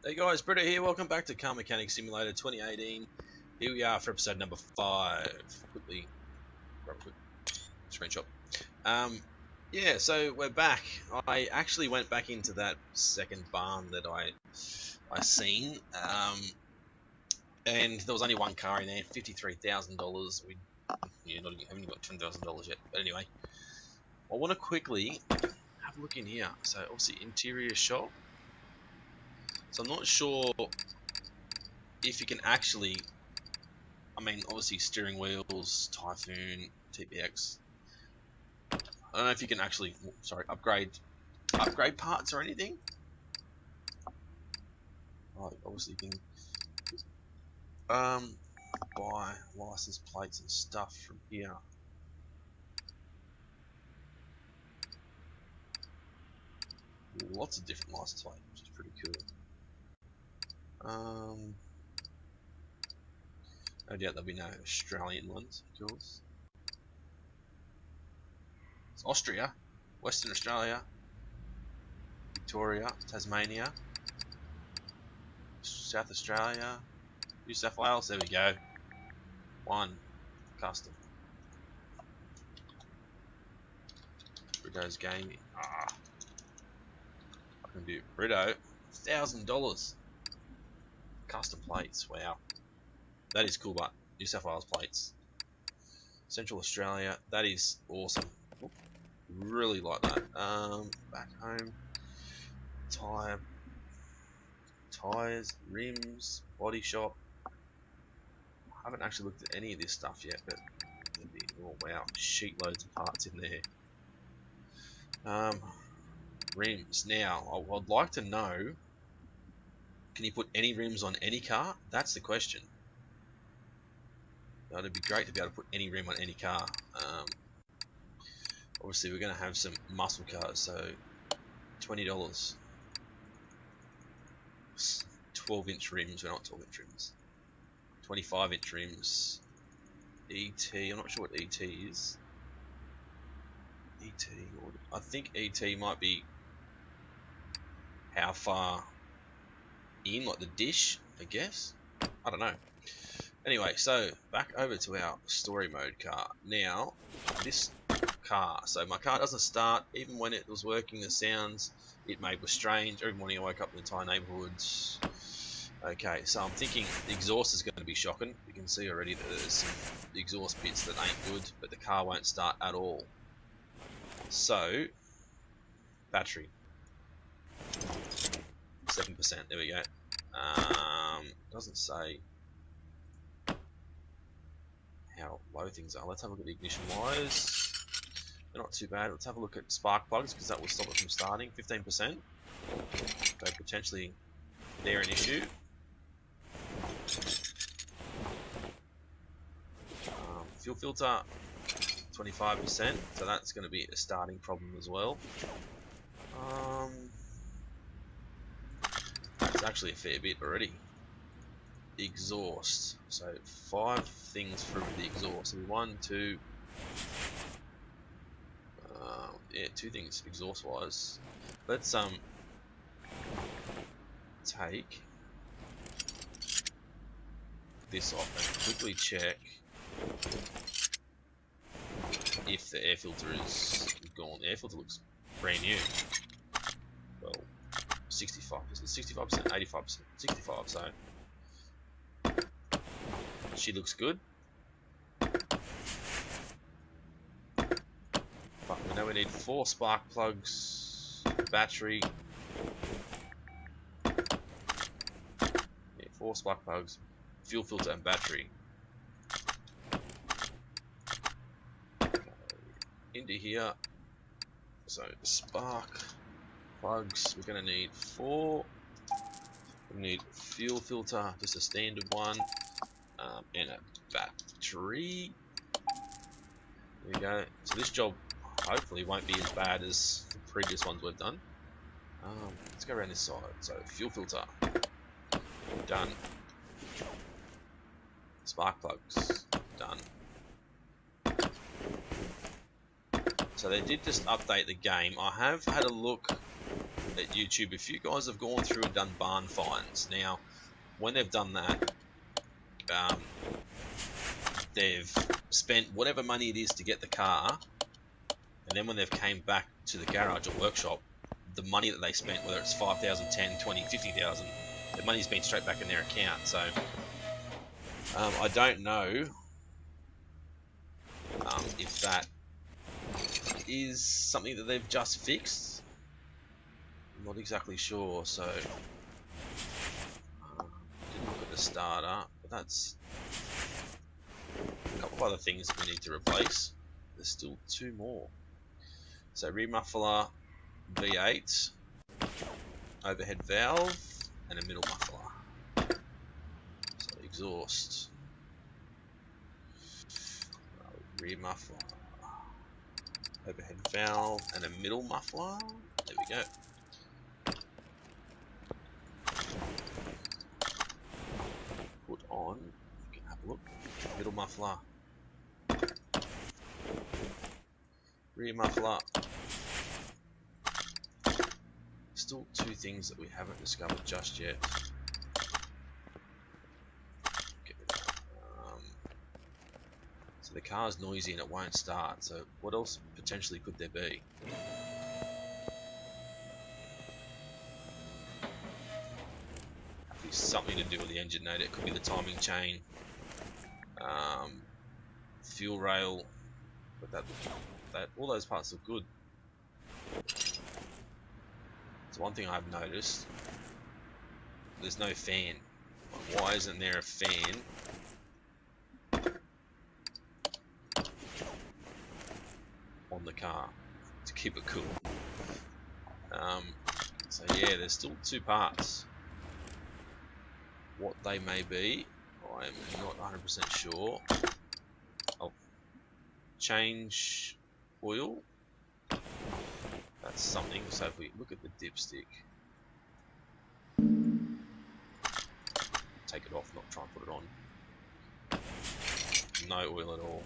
Hey guys, Britta here. Welcome back to Car Mechanic Simulator 2018. Here we are for episode number 5. Quickly grab a quick screenshot. Yeah, so we're back. I actually went back into that second barn that I seen, and there was only one car in there, $53,000. We haven't even got $10,000 yet. But anyway, I want to quickly have a look in here. So obviously interior shop. So I'm not sure if you can actually, I mean, obviously steering wheels, Typhoon, TPX. I don't know if you can actually, upgrade parts or anything. Oh, obviously you can buy license plates and stuff from here. Lots of different license plates, which is pretty cool. No doubt there'll be no Australian ones, of course. It's Austria, Western Australia, Victoria, Tasmania, South Australia, New South Wales. There we go. One custom. Brito's Gaming. I can do Brito. $1,000. Custom plates. Wow. That is cool, but New South Wales plates. Central Australia. That is awesome. Oop, really like that. Back home. Tires, rims, body shop. I haven't actually looked at any of this stuff yet, but oh wow, sheet loads of parts in there. Rims. Now, I'd like to know, can you put any rims on any car? That's the question. Now, it'd be great to be able to put any rim on any car. Obviously, we're going to have some muscle cars, so $20. 12-inch rims. We're not 12-inch rims. 25-inch rims. ET. I'm not sure what ET is. ET. I think ET might be how far in, like the dish, I guess. I don't know. Anyway, so back over to our story mode car. Now, this car. So my car doesn't start. Even when it was working, the sounds it made were strange. Every morning I woke up in the entire neighborhoods. Okay, so I'm thinking the exhaust is going to be shocking. You can see already that there's some exhaust bits that ain't good, but the car won't start at all. So, battery. 7%, there we go. Doesn't say how low things are. Let's have a look at the ignition wires. They're not too bad. Let's have a look at spark plugs, because that will stop it from starting. 15%. So potentially they're an issue. Fuel filter, 25%. So that's going to be a starting problem as well. It's actually a fair bit already. Exhaust. So 5 things from the exhaust. So 1, 2. Yeah, 2 things exhaust wise. Let's take this off and quickly check if the air filter is gone. The air filter looks brand new. Well, 65%, 85%, 65%, so she looks good. But we know we need 4 spark plugs, battery. Yeah, 4 spark plugs, fuel filter and battery. Into here. So spark plugs, we're going to need 4. We need fuel filter, just a standard one, and a battery. There we go. So this job hopefully won't be as bad as the previous ones we've done. Let's go around this side. So fuel filter, done. Spark plugs, done. So they did just update the game. I have had a look at YouTube, if you guys have gone through and done barn finds, now when they've done that, they've spent whatever money it is to get the car, and then when they've came back to the garage or workshop, the money that they spent, whether it's 5,000, 10, 20, 50,000, the money's been straight back in their account. So I don't know if that is something that they've just fixed. I'm not exactly sure. So didn't look at the starter, but that's a couple of other things that we need to replace. There's still two more. So rear muffler, V8, overhead valve, and a middle muffler. So exhaust, rear muffler, overhead valve, and a middle muffler. There we go. Put on, you can have a look, middle muffler, rear muffler. Still two things that we haven't discovered just yet. So the car's noisy and it won't start, so what else potentially could there be? Could be something to do with the engine motor. It could be the timing chain, fuel rail, but that all those parts look good. So one thing I've noticed, there's no fan. Why isn't there a fan on the car to keep it cool? So yeah, there's still two parts. What they may be, I'm not 100% sure. I'll change oil. That's something. So if we look at the dipstick, take it off, not try and put it on. No oil at all.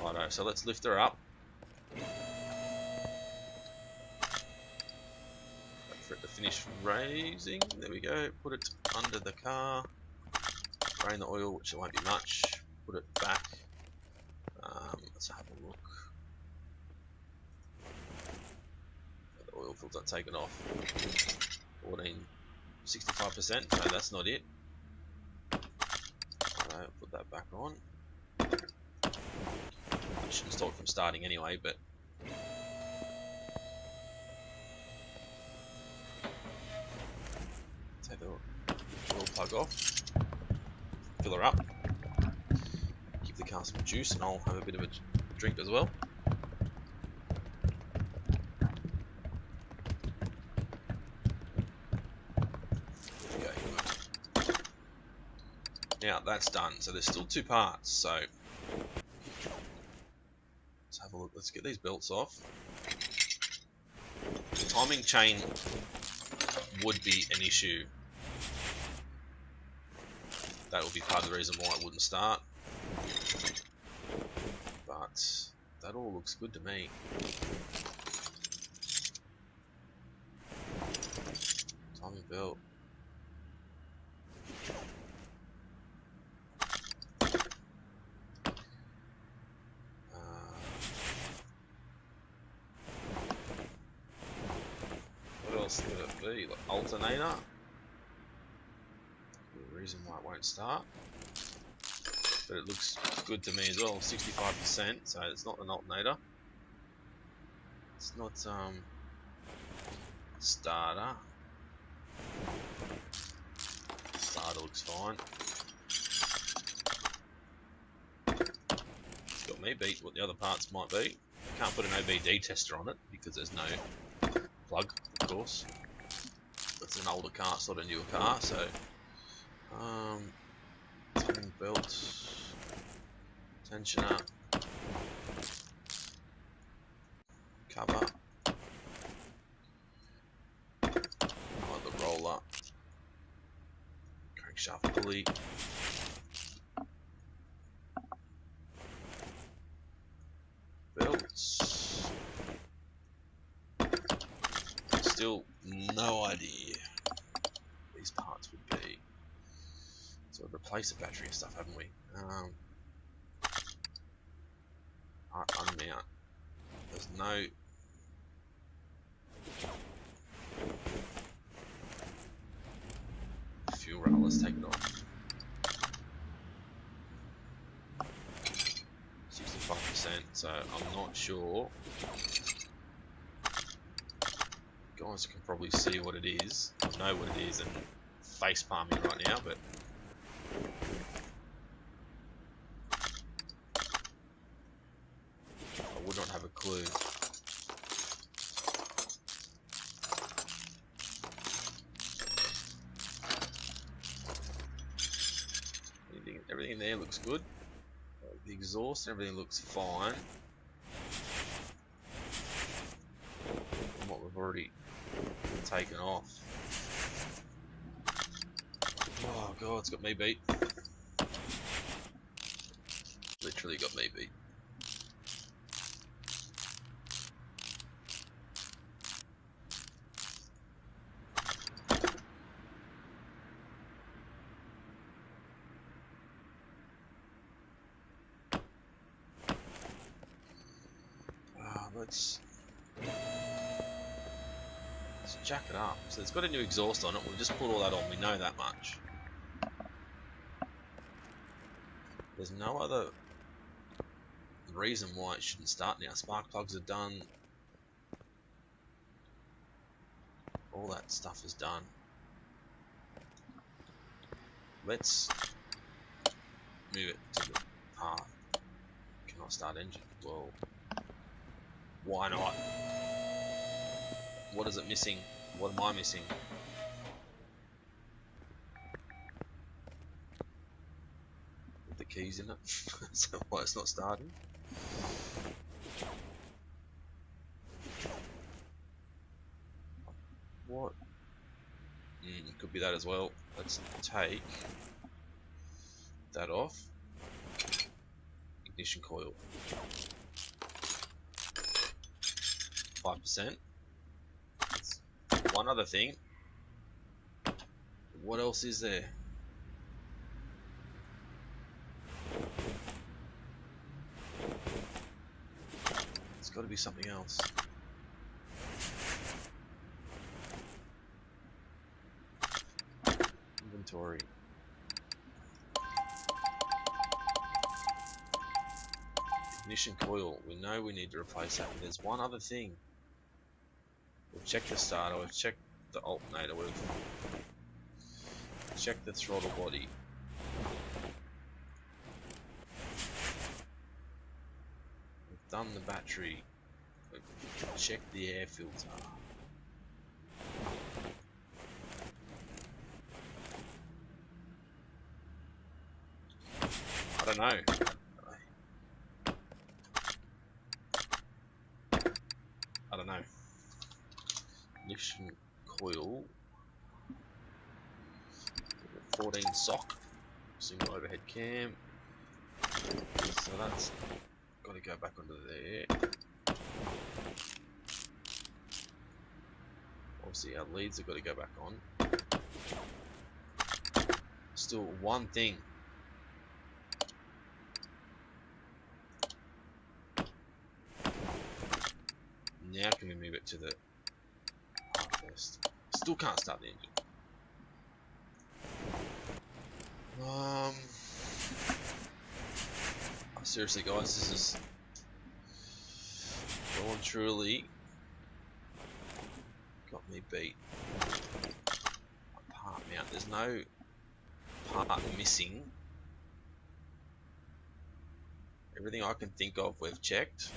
Righto, so let's lift her up. Wait for it to finish raising. There we go. Put it under the car. Drain the oil, which it won't be much. Put it back. Let's have a look. The oil filter taken off. 65%. No, that's not it. Right, put that back on. I shouldn't stop it from starting anyway, but take the oil plug off. Fill her up. Give the car some juice, and I'll have a bit of a drink as well. Now that's done, so there's still two parts, so let's have a look. Let's get these belts off. The timing chain would be an issue. That would be part of the reason why it wouldn't start. But that all looks good to me. Timing belt. What else could it be? Like alternator? The reason why it won't start. But it looks good to me as well. 65%, so it's not an alternator. It's not starter. Starter looks fine. Got me beat what the other parts might be. Can't put an OBD tester on it because there's no plug, of course. It's an older car, it's not a newer car, so timing belt, tensioner, cover, the roller, crankshaft pulley, belts, still no idea what these parts would be. So we've replaced the battery and stuff, haven't we? Part unmount. There's no... fuel rail, let's take it off. 65%, so I'm not sure. Guys can probably see what it is, know what it is, and face palming right now, but I would not have a clue. Everything there looks good. The exhaust and everything looks fine. From what we've already taken off. Oh god, it's got me beat. Literally got me beat. Let's jack it up. So it's got a new exhaust on it. We'll just put all that on. We know that much. There's no other reason why it shouldn't start now. Spark plugs are done. All that stuff is done. Let's move it to the part. Cannot start engine. Well, why not? What is it missing? What am I missing? With the keys in it. So why it's not starting? What? Could be that as well. Let's take that off. Ignition coil. 5%. One other thing. What else is there? It's got to be something else. Inventory. Ignition coil. We know we need to replace that. But there's one other thing. We've checked the starter, we've checked the alternator, we've checked the throttle body. We've done the battery, we've checked the air filter. I don't know. I don't know. Ignition coil, 14 sock, single overhead cam, so that's got to go back onto there. Obviously our leads have got to go back on. Still one thing. Now can we move it to the still can't start the engine. Seriously guys, this is well and truly got me beat. Part mount, there's no part missing. Everything I can think of we've checked.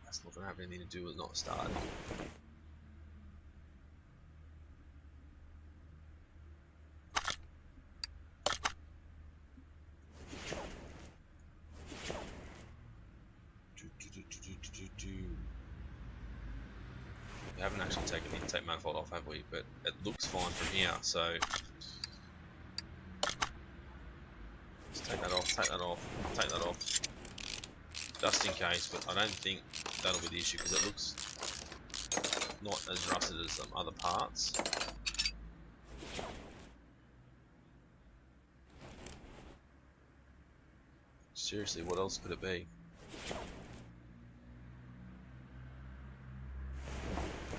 That's not going to have anything to do with not starting. We haven't actually taken the intake manifold off, have we? But it looks fine from here, so let's take that off. just in case, but I don't think that'll be the issue because it looks not as rusted as some other parts. Seriously, what else could it be?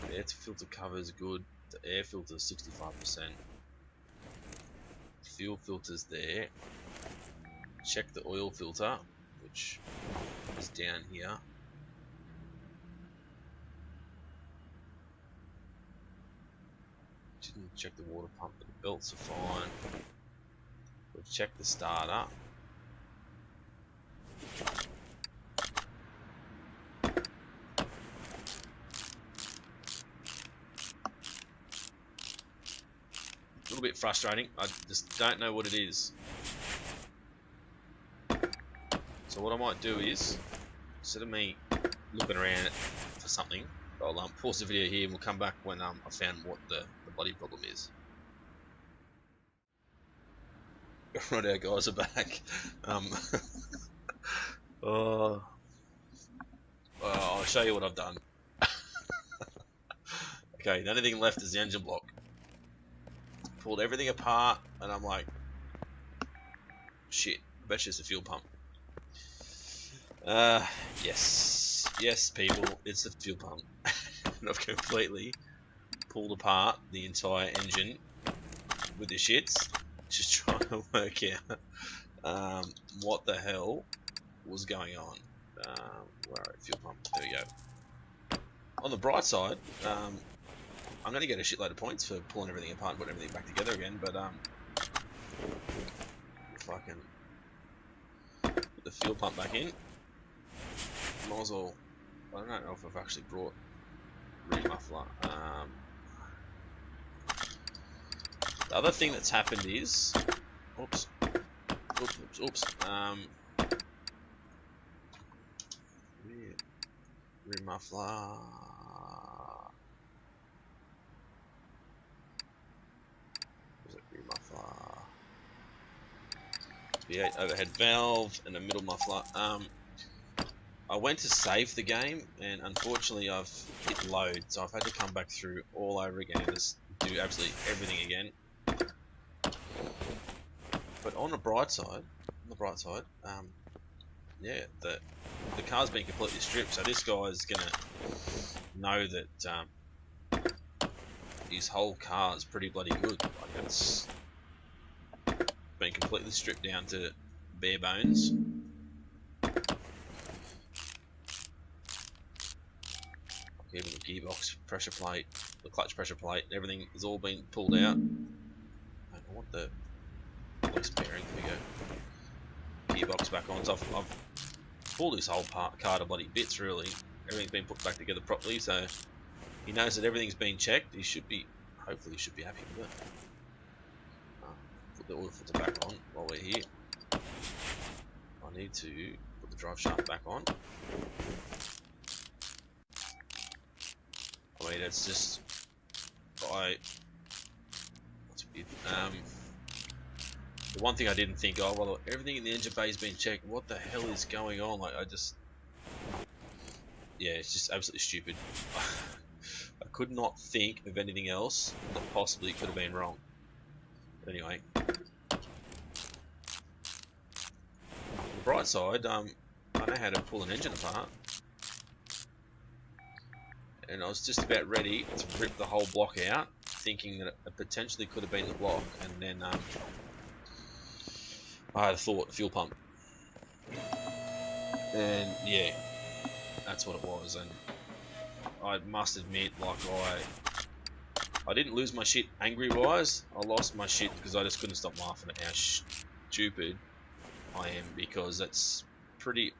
The air filter cover is good. The air filter is 65%. Fuel filter's there. Check the oil filter, which is down here. Didn't check the water pump, but the belts are fine. We've checked the starter. A little bit frustrating. I just don't know what it is. So what I might do is, instead of me looking around for something, I'll pause the video here and we'll come back when I found what the bloody problem is. Right, our guys are back. I'll show you what I've done. Okay, the only thing left is the engine block. Pulled everything apart and I'm like, shit, I bet you it's the fuel pump. Yes people, it's the fuel pump. And I've completely pulled apart the entire engine with the shits, just trying to work out what the hell was going on. Where are we? Fuel pump, there we go. On the bright side, I'm going to get a shitload of points for pulling everything apart and putting everything back together again, but if I can put the fuel pump back in, might as well. I don't know if I've actually brought rear muffler. The other thing that's happened is, oops, rear muffler. Rear muffler. V8 overhead valve and a middle muffler. I went to save the game and unfortunately I've hit load, so I've had to come back through all over again and just do absolutely everything again. But on the bright side, yeah, the car's been completely stripped, so this guy's gonna know that his whole car is pretty bloody good. Like, it's been completely stripped down to bare bones. Even the gearbox pressure plate, the clutch pressure plate, everything has all been pulled out. I want the police bearing. There we go. Gearbox back on. So I've pulled this whole car to bloody bits. Really, everything's been put back together properly. So he knows that everything's been checked. He should be, hopefully, he should be happy with it. Put the oil filter back on while we're here. I need to put the drive shaft back on. I mean, it's just, that's weird. The one thing I didn't think, oh well, everything in the engine bay has been checked. What the hell is going on? Like, yeah, it's just absolutely stupid. I could not think of anything else that possibly could have been wrong. But anyway, on the bright side, I know how to pull an engine apart. And I was just about ready to rip the whole block out, thinking that it potentially could have been the block, and then I had a thought, fuel pump. And yeah, that's what it was. And I must admit, like, I didn't lose my shit angry wise. I lost my shit because I just couldn't stop laughing at how stupid I am, because it's pretty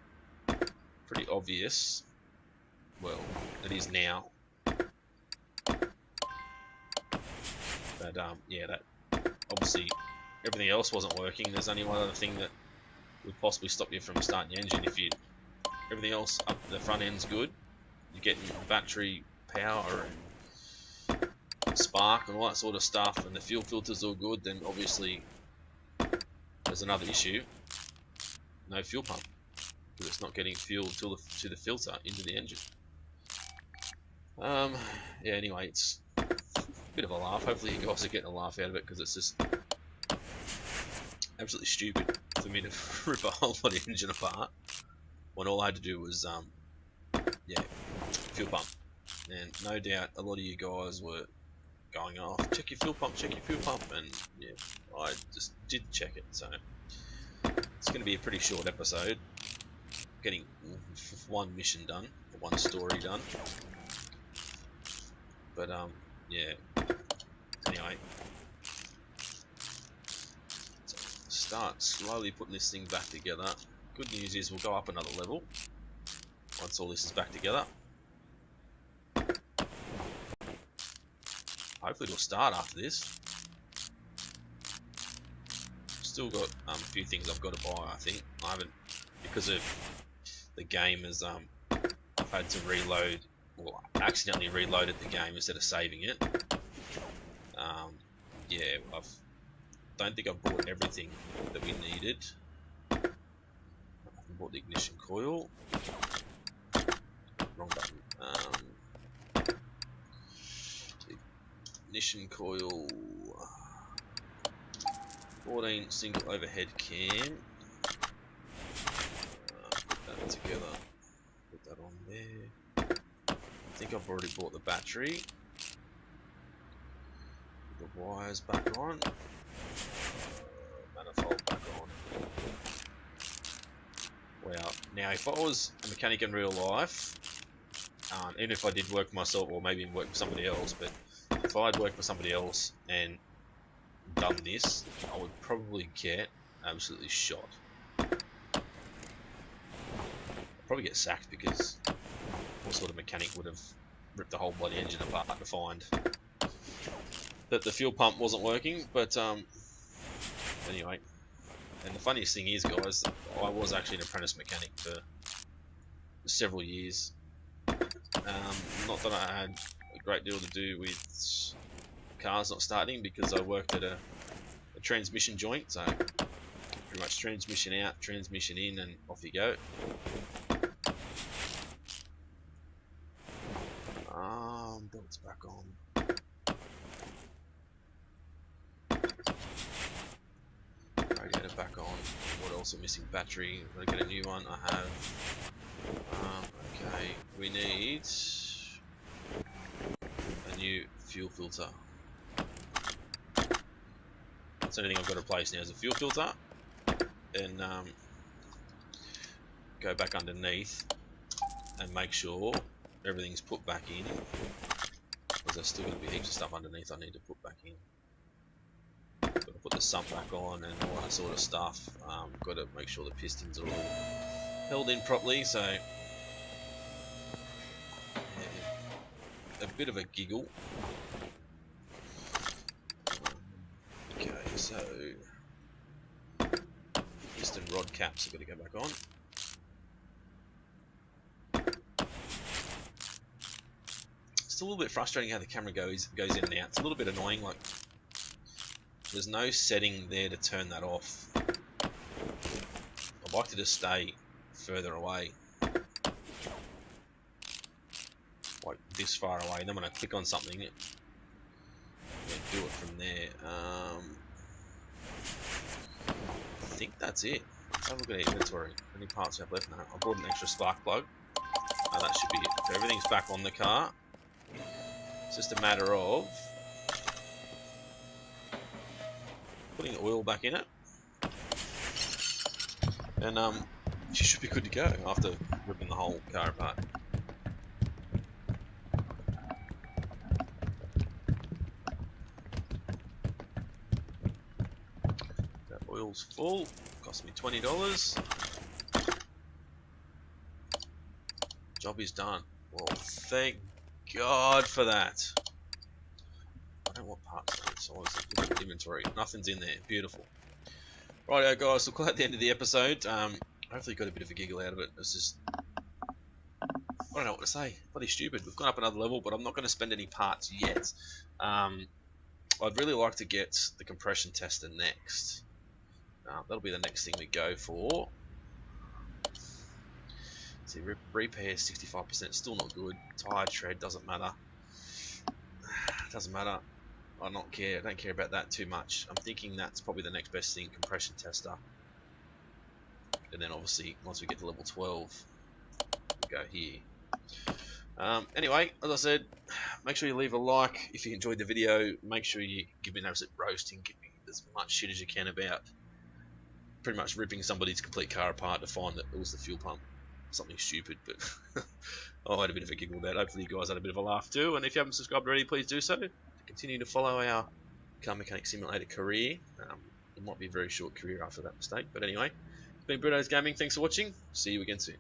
obvious. Well, it is now. But yeah, that obviously everything else wasn't working. There's only one other thing that would possibly stop you from starting the engine. If everything else up the front end's good, you're getting battery power and spark and all that sort of stuff, and the fuel filter's all good, then obviously there's another issue. No fuel pump. because it's not getting fuel to the filter into the engine. Yeah, anyway, it's a bit of a laugh. Hopefully you guys are getting a laugh out of it, because it's just absolutely stupid for me to rip a whole lot of engine apart when all I had to do was yeah, fuel pump. And no doubt a lot of you guys were going off, check your fuel pump, and yeah, I just did check it. So it's going to be a pretty short episode, getting one mission done, or one story done. But yeah, anyway, so start slowly putting this thing back together. Good news is we'll go up another level once all this is back together. Hopefully it'll start after this. Still got a few things I've got to buy. I think I haven't, because of the game has I've had to reload, well, accidentally reloaded the game instead of saving it. Yeah, don't think I've bought everything that we needed. I bought the ignition coil. Wrong button. Ignition coil. 14 single overhead cam. Put that together. Put that on there. I think I've already bought the battery. Put the wires back on. Manifold back on. Wow. Now, if I was a mechanic in real life, even if I did work for myself, or maybe work for somebody else, but if I'd worked for somebody else and done this, I would probably get absolutely shot. I'd probably get sacked, because what sort of mechanic would have ripped the whole bloody engine apart to find that the fuel pump wasn't working? But anyway, and the funniest thing is, guys, I was actually an apprentice mechanic for several years. Not that I had a great deal to do with cars not starting, because I worked at a transmission joint, so pretty much transmission out, transmission in, and off you go. Belts back on. Radiator back on. What else am missing? Battery. I'm gonna get a new one. I have. Okay, we need a new fuel filter. That's the only thing I've got to replace now is a fuel filter. And go back underneath and make sure everything's put back in, because there's still going to be heaps of stuff underneath I need to put back in. Got to put the sump back on and all that sort of stuff. Got to make sure the pistons are all held in properly. So yeah, a bit of a giggle. Okay, so piston rod caps have got to go back on. It's a little bit frustrating how the camera goes in and out. It's a little bit annoying. Like, there's no setting there to turn that off. I'd like to just stay further away, like this far away, and then when I click on something, do it from there. I think that's it. Let's have a look at inventory. Any parts we have left? No, I bought an extra spark plug. That should be it. So everything's back on the car. It's just a matter of putting the oil back in it, and you should be good to go after ripping the whole car apart. That oil's full. Cost me $20. Job is done. Well, thank God for that. I don't want parts though, so I was looking at the inventory. Nothing's in there. Beautiful. Righto, guys. We'll call that the end of the episode. Hopefully you got a bit of a giggle out of it. It's just, I don't know what to say. Bloody stupid. We've gone up another level, but I'm not going to spend any parts yet. I'd really like to get the compression tester next. That'll be the next thing we go for. See, repair 65%, still not good. Tire tread doesn't matter. Doesn't matter. I don't care about that too much. I'm thinking that's probably the next best thing, compression tester. And then obviously once we get to level 12, we'll go here. Anyway, as I said, make sure you leave a like if you enjoyed the video. Make sure you give me an absolute roasting, give me as much shit as you can about pretty much ripping somebody's complete car apart to find that it was the fuel pump. Something stupid, but I had a bit of a giggle about it. Hopefully you guys had a bit of a laugh too. And if you haven't subscribed already, please do so to continue to follow our Car Mechanic Simulator career. It might be a very short career after that mistake, but anyway, it's been Bruno's Gaming. Thanks for watching. See you again soon.